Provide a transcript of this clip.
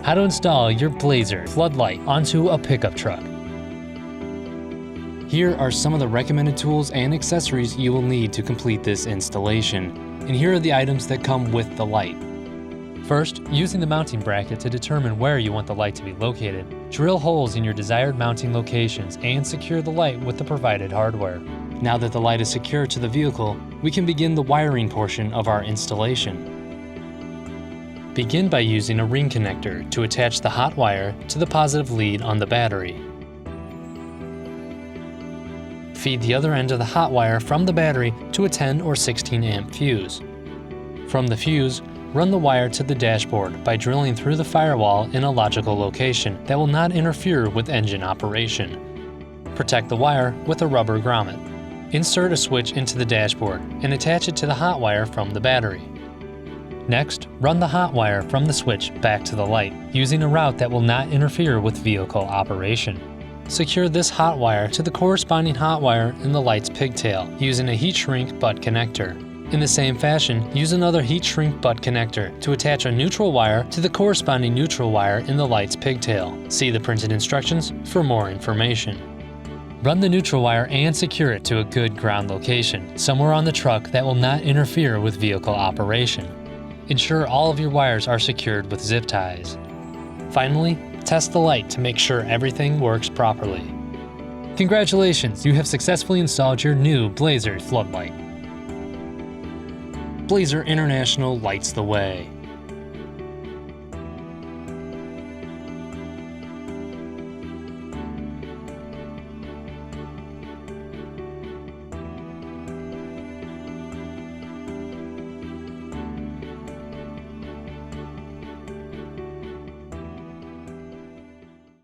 how to install your Blazer floodlight onto a pickup truck. Here are some of the recommended tools and accessories you will need to complete this installation, and here are the items that come with the light. First, using the mounting bracket to determine where you want the light to be located, drill holes in your desired mounting locations and secure the light with the provided hardware. Now that the light is secured to the vehicle, we can begin the wiring portion of our installation. Begin by using a ring connector to attach the hot wire to the positive lead on the battery. Feed the other end of the hot wire from the battery to a 10 or 16 amp fuse. From the fuse, run the wire to the dashboard by drilling through the firewall in a logical location that will not interfere with engine operation. Protect the wire with a rubber grommet. Insert a switch into the dashboard and attach it to the hot wire from the battery. Next, run the hot wire from the switch back to the light, using a route that will not interfere with vehicle operation. Secure this hot wire to the corresponding hot wire in the light's pigtail using a heat shrink butt connector. In the same fashion, use another heat shrink butt connector to attach a neutral wire to the corresponding neutral wire in the light's pigtail. See the printed instructions for more information. Run the neutral wire and secure it to a good ground location, somewhere on the truck that will not interfere with vehicle operation. Ensure all of your wires are secured with zip ties. Finally, test the light to make sure everything works properly. Congratulations, you have successfully installed your new Blazer floodlight. Blazer International lights the way.